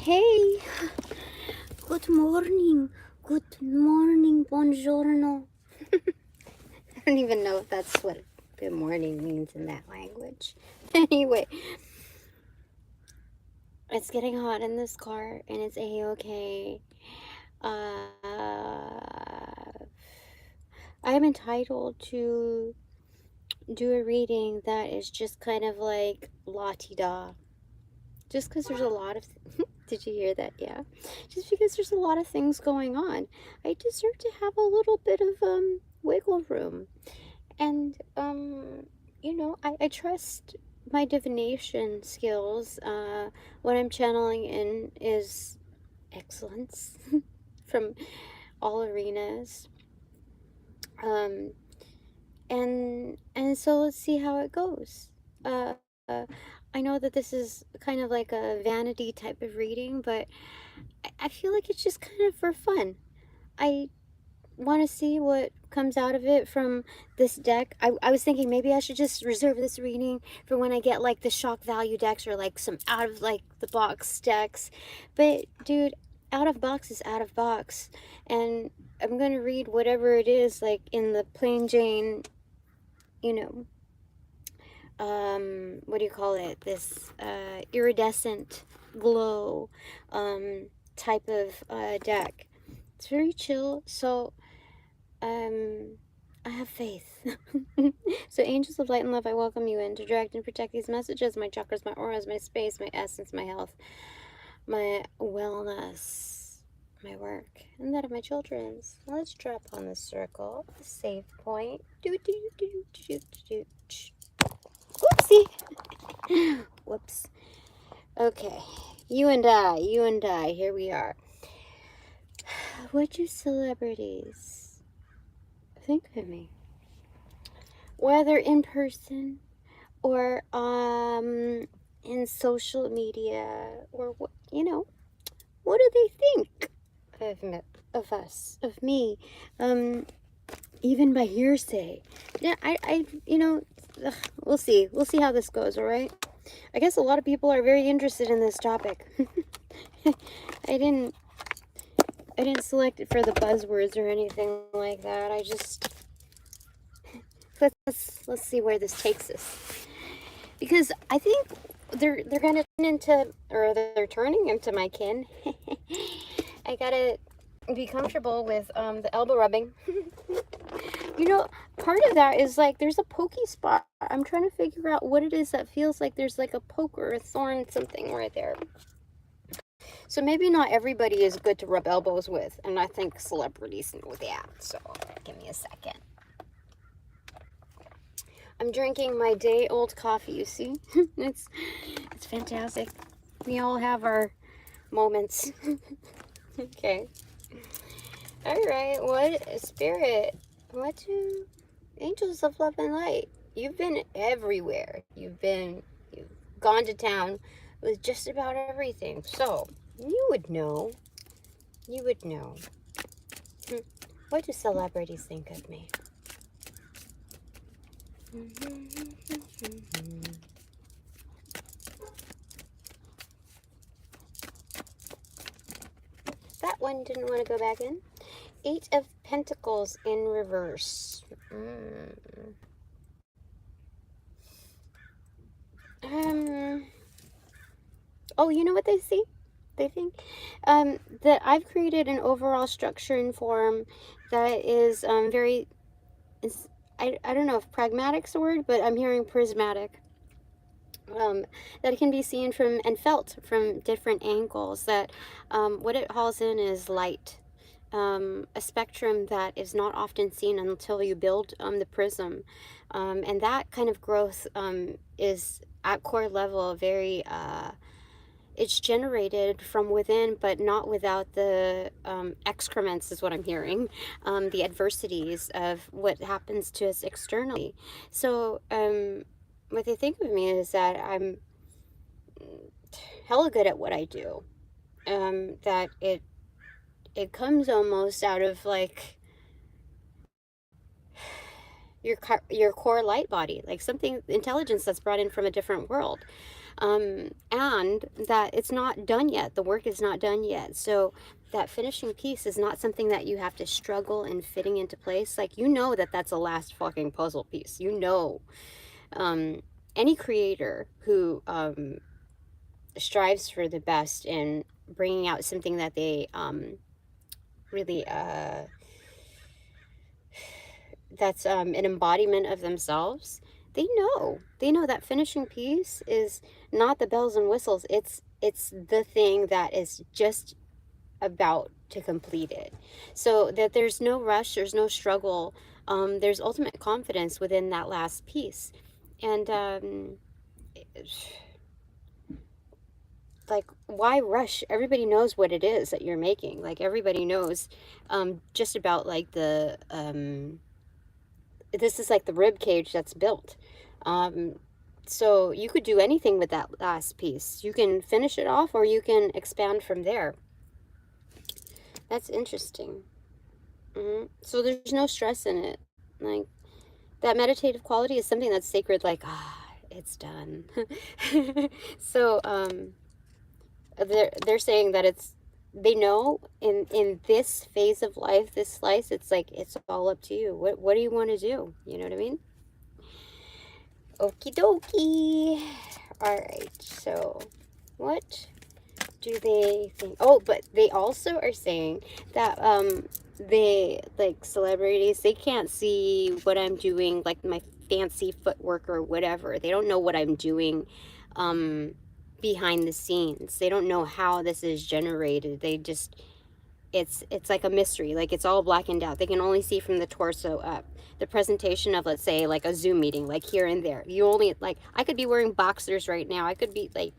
Hey, good morning, buongiorno. I don't even know if that's what good morning means in that language. Anyway, it's getting hot in this car and it's a-okay. I'm entitled to do a reading that is just kind of like la-ti-da. Just because there's a lot of... Did you hear that? Yeah. Just because there's a lot of things going on, I deserve to have a little bit of wiggle room. And you know, I trust my divination skills. What I'm channeling in is excellence from all arenas. And so let's see how it goes. Uh, I know that this is kind of like a vanity type of reading, but I feel like it's just kind of for fun. I want to see what comes out of it from this deck. I was thinking maybe I should just reserve this reading for when I get like the shock value decks or like some out of like the box decks. But dude, out of box is out of box. And I'm going to read whatever it is like in the plain Jane, you know, what do you call it? This iridescent glow type of deck. It's very chill. So I have faith. So angels of light and love, I welcome you in to direct and protect these messages, my chakras, my auras, my space, my essence, my health, my wellness, my work, and that of my children's. Let's drop on the circle, the save point. Whoopsie. Whoops. Okay. You and I, here we are. What do celebrities think of me? Whether in person or in social media or what, you know, what do they think of us, of me? Even by hearsay. Yeah, I you know, we'll see how this goes. All right. I guess a lot of people are very interested in this topic. I didn't select it for the buzzwords or anything like that. I just let's see where this takes us, because I think they're gonna turn into, or they're turning into my kin. I gotta be comfortable with the elbow rubbing. You know, part of that is like there's a pokey spot. I'm trying to figure out what it is that feels like there's like a poke or a thorn, something right there. So maybe not everybody is good to rub elbows with, and I think celebrities know that. So give me a second. I'm drinking my day-old coffee, you see? It's fantastic. We all have our moments. Okay. Alright, what spirit? What do angels of love and light? You've been everywhere. You've gone to town with just about everything. So, you would know. You would know. What do celebrities think of me? That one didn't want to go back in. 8 of Pentacles in reverse. Oh, you know what they see? They think that I've created an overall structure and form that is very, I don't know if pragmatic's a word, but I'm hearing prismatic. That can be seen from and felt from different angles. That what it hauls in is light, a spectrum that is not often seen until you build the prism, and that kind of growth is at core level very. It's generated from within, but not without the excrements, is what I'm hearing. The adversities of what happens to us externally. So what they think of me is that I'm hella good at what I do. That it comes almost out of like your core light body, like something intelligence that's brought in from a different world. And that it's not done yet. The work is not done yet. So that finishing piece is not something that you have to struggle in fitting into place. Like, you know that that's a last fucking puzzle piece. You know, any creator who strives for the best and bringing out something that they really that's an embodiment of themselves, they know that finishing piece is not the bells and whistles. It's the thing that is just about to complete it, so that there's no rush, there's no struggle, there's ultimate confidence within that last piece. And like, why rush? Everybody knows what it is that you're making. Like, everybody knows just about like the this is like the rib cage that's built. So you could do anything with that last piece. You can finish it off, or you can expand from there. That's interesting. So there's no stress in it. Like, that meditative quality is something that's sacred. Like, it's done. So they're saying that they know in this phase of life, this slice, it's like, it's all up to you. What do you want to do? You know what I mean? Okie dokie. All right, so what do they think? Oh, but they also are saying that they, like, celebrities, they can't see what I'm doing, like my fancy footwork or whatever. They don't know what I'm doing behind the scenes. They don't know how this is generated. They just, it's like a mystery. Like, it's all blackened out. They can only see from the torso up. The presentation of, let's say, like a Zoom meeting, like here and there. You only, like, I could be wearing boxers right now. I could be like,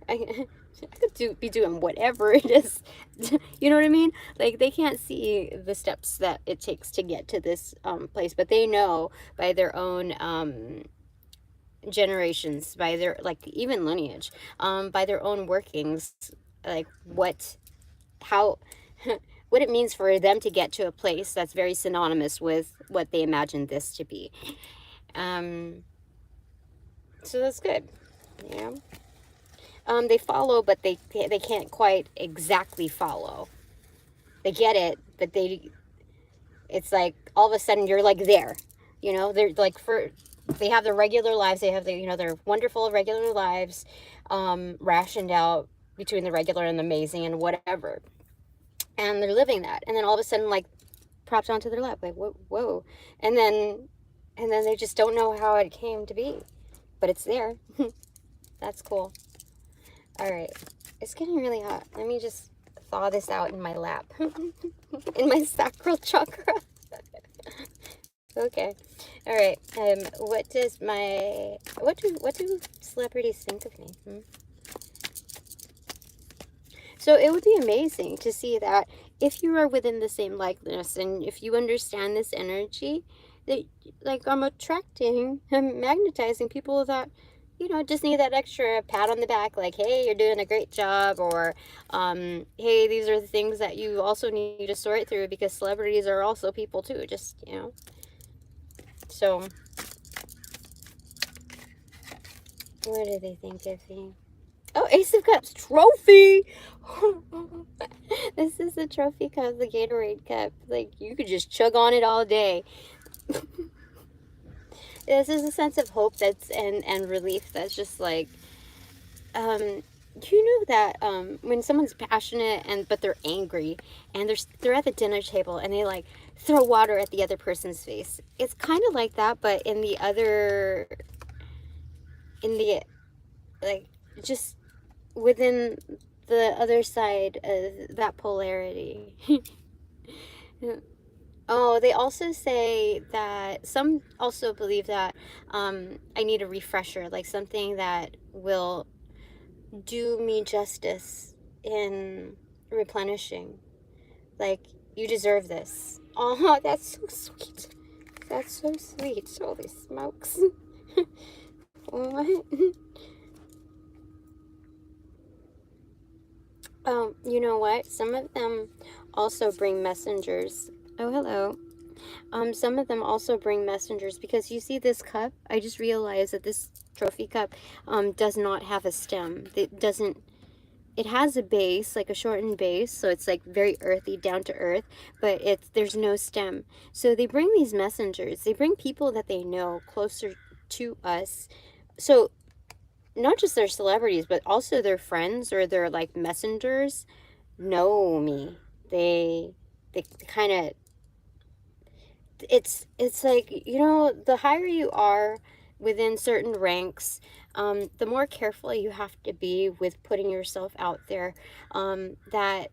I could be doing whatever it is. You know what I mean? Like, they can't see the steps that it takes to get to this place, but they know by their own generations, by their, like, even lineage, by their own workings, like how what it means for them to get to a place that's very synonymous with what they imagined this to be. So that's good. Yeah. They follow, but they can't quite exactly follow. They get it, but it's like all of a sudden you're like there, you know. They're like, they have their regular lives, they have their, you know, their wonderful regular lives, rationed out between the regular and the amazing and whatever, and they're living that, and then all of a sudden, like, propped onto their lap, like, whoa, and then they just don't know how it came to be, but it's there. That's cool. All right, it's getting really hot. Let me just thaw this out in my lap. In my sacral chakra. Okay. All right. What do celebrities think of me? So it would be amazing to see that if you are within the same likeness, and if you understand this energy, that, like, I'm magnetizing people that, you know, just need that extra pat on the back, like, hey, you're doing a great job, or hey, these are the things that you also need to sort through, because celebrities are also people too, just, you know. So what do they think of me? Oh, Ace of Cups trophy. This is the trophy cup, the Gatorade cup. Like, you could just chug on it all day. This is a sense of hope that's and relief that's just like, you know that when someone's passionate but they're angry, and they're at the dinner table and they, like, throw water at the other person's face. It's kind of like that, but in the like, just within the other side of that polarity. Oh, they also say that some also believe that I need a refresher, like something that will do me justice in replenishing. Like, you deserve this. Oh, that's so sweet. That's so sweet. Holy smokes. What? You know what? Some of them also bring messengers. Oh, hello. Some of them also bring messengers, because you see this cup, I just realized that this trophy cup does not have a stem. It doesn't, it has a base, like a shortened base, so it's like very earthy, down to earth, but there's no stem. So they bring these messengers. They bring people that they know closer to us. So not just their celebrities, but also their friends or their like messengers know me. They kind of, it's like, you know, the higher you are within certain ranks, the more careful you have to be with putting yourself out there. That,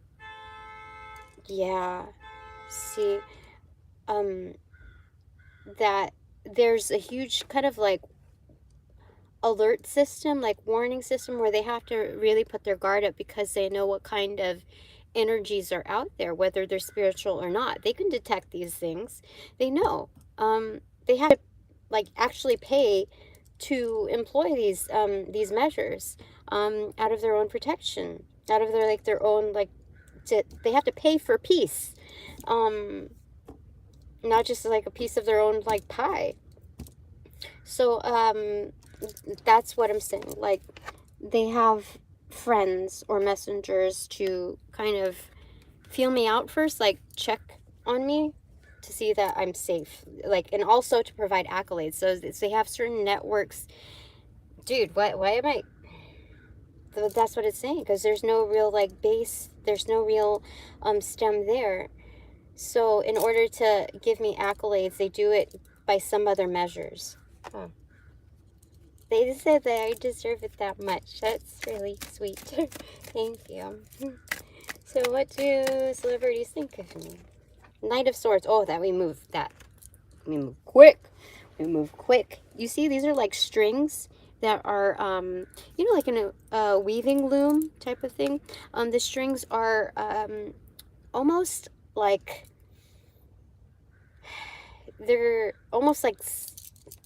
yeah, see, um, that there's a huge kind of like alert system, like warning system, where they have to really put their guard up, because they know what kind of energies are out there, whether they're spiritual or not. They can detect these things. They know. They have to like actually pay to employ these measures, out of their own protection, out of their like their own like they have to pay for peace, not just like a piece of their own like pie. So that's what I'm saying. Like, they have friends or messengers to kind of feel me out first, like check on me to see that I'm safe, like, and also to provide accolades. So they have certain networks. Dude, why am I, that's what it's saying, because there's no real like base, there's no real stem there. So in order to give me accolades, they do it by some other measures. Huh. They said that I deserve it that much. That's really sweet. Thank you. So what do celebrities think of me? Knight of Swords. Oh, that we move that. We move quick. We move quick. You see, these are like strings that are, you know, like in a weaving loom type of thing. The strings are almost like, they're almost like,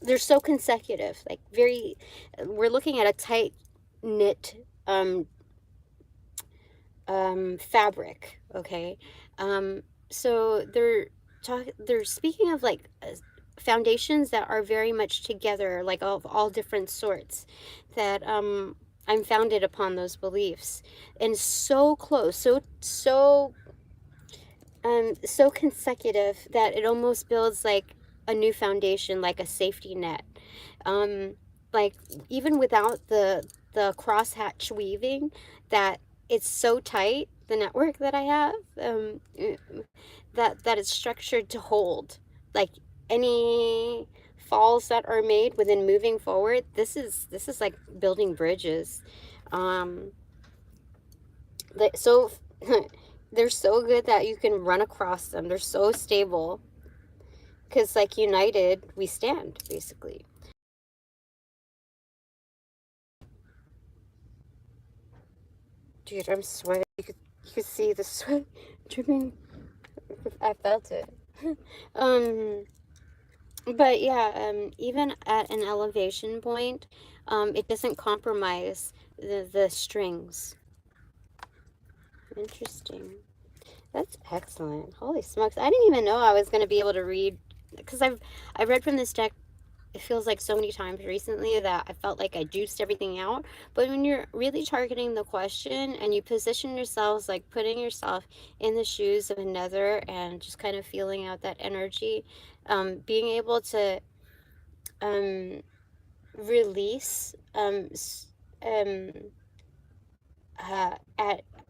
they're so consecutive, like very, we're looking at a tight knit fabric, okay? So they're speaking of like foundations that are very much together, like of all different sorts, that I'm founded upon those beliefs, and so close, so consecutive that it almost builds like a new foundation, like a safety net. Like, even without the crosshatch weaving, that it's so tight, the network that I have, that it's structured to hold like any falls that are made within moving forward. This is like building bridges. So they're so good that you can run across them. They're so stable, because like united we stand, basically. Dude, I'm sweating. You could see the sweat dripping. I felt it. But yeah, even at an elevation point, it doesn't compromise the strings. Interesting. That's excellent. Holy smokes! I didn't even know I was going to be able to read, because I read from this deck, it feels like so many times recently, that I felt like I juiced everything out. But when you're really targeting the question and you position yourselves, like putting yourself in the shoes of another and just kind of feeling out that energy, being able to release at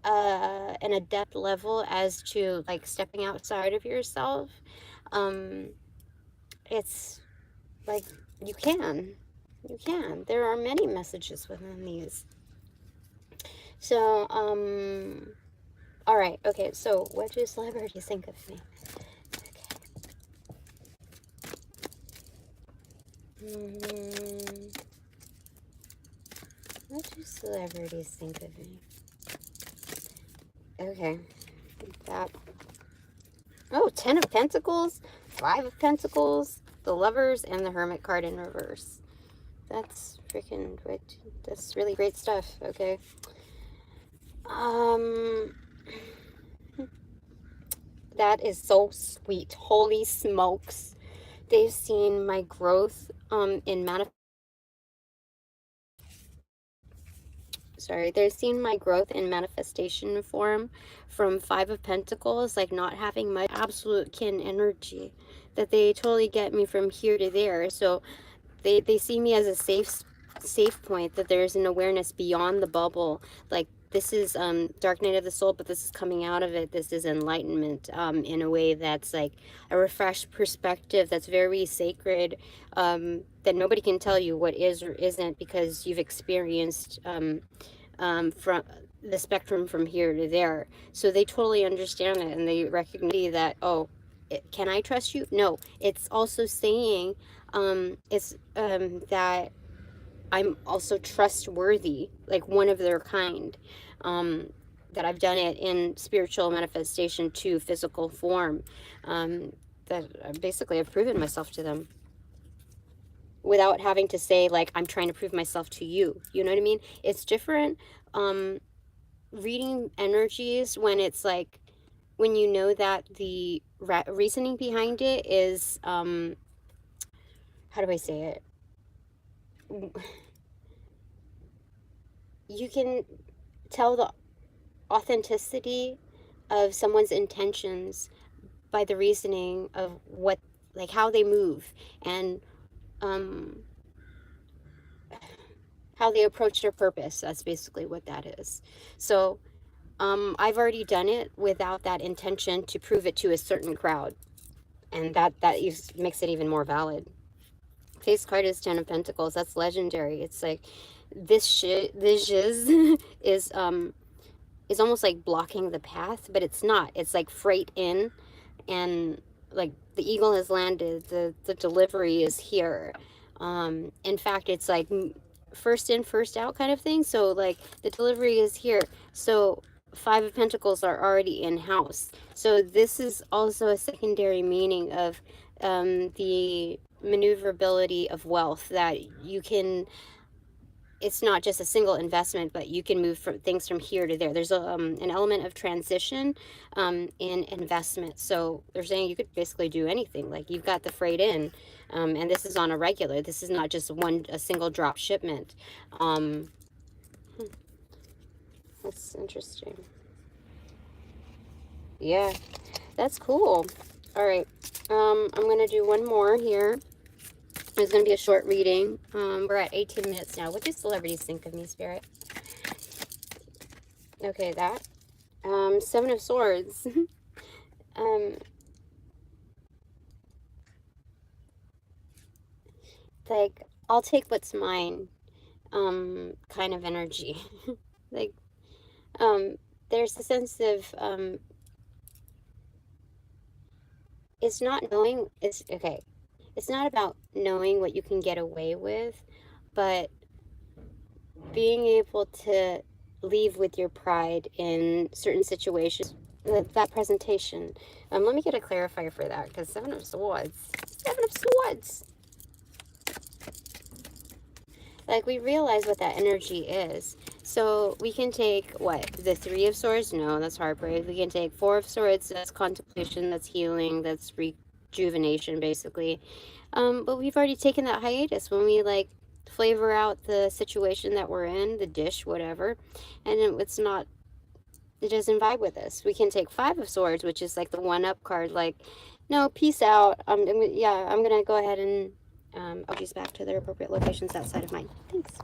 an adept level as to like stepping outside of yourself, it's like you can. There are many messages within these. So, all right. Okay. So, what do celebrities think of me? Okay. What do celebrities think of me? Okay. That. Oh, 10 of Pentacles, 5 of Pentacles, the Lovers, and the Hermit card in reverse. That's freaking great. That's really great stuff. Okay. That is so sweet. Holy smokes. They've seen my growth in they've seen my growth in manifestation form from Five of Pentacles, like not having my absolute kin energy, that they totally get me from here to there. So they see me as a safe point, that there's an awareness beyond the bubble. Like, this is dark night of the soul, but this is coming out of it. This is enlightenment in a way that's like a refreshed perspective that's very sacred, that nobody can tell you what is or isn't, because you've experienced from the spectrum from here to there. So they totally understand it, and they recognize that, oh, can I trust you? No. It's also saying that I'm also trustworthy, like one of their kind, that I've done it in spiritual manifestation to physical form, that basically I've proven myself to them without having to say, like, I'm trying to prove myself to you. You know what I mean? It's different reading energies when it's like, when you know that the reasoning behind it is, how do I say it? You can tell the authenticity of someone's intentions by the reasoning of what, like, how they move, and how they approach their purpose. That's basically what that is. So I've already done it without that intention to prove it to a certain crowd, and that makes it even more valid. Face card is Ten of Pentacles. That's legendary. It's like this shiz is almost like blocking the path, but it's not. It's like freight in, and like the eagle has landed. The delivery is here. In fact, it's like first in, first out kind of thing. So like the delivery is here. So Five of Pentacles are already in house. So this is also a secondary meaning of the maneuverability of wealth, that you can, it's not just a single investment, but you can move from things from here to there. There's an element of transition in investment. So they're saying you could basically do anything. Like, you've got the freight in, and this is on a regular. This is not just a single drop shipment. That's interesting. Yeah, that's cool. All right, I'm gonna do one more here. It's going to be a short reading. We're at 18 minutes now. What do celebrities think of me, Spirit? Okay, that. Seven of Swords. Like, I'll take what's mine, kind of energy. Like, there's a sense of, it's not knowing, okay. It's not about knowing what you can get away with, but being able to leave with your pride in certain situations. That presentation. Let me get a clarifier for that, because Seven of Swords. Seven of Swords. Like, we realize what that energy is. So we can take, what, the Three of Swords? No, that's heartbreak. We can take Four of Swords. That's contemplation, that's healing, that's rejuvenation, basically. But we've already taken that hiatus when we, like, flavor out the situation that we're in, the dish, whatever, and it's not, it doesn't vibe with us. We can take Five of Swords, which is like the one-up card, like, no, peace out. Yeah, I'm gonna go ahead and I'll use back to their appropriate locations outside of mine. Thanks.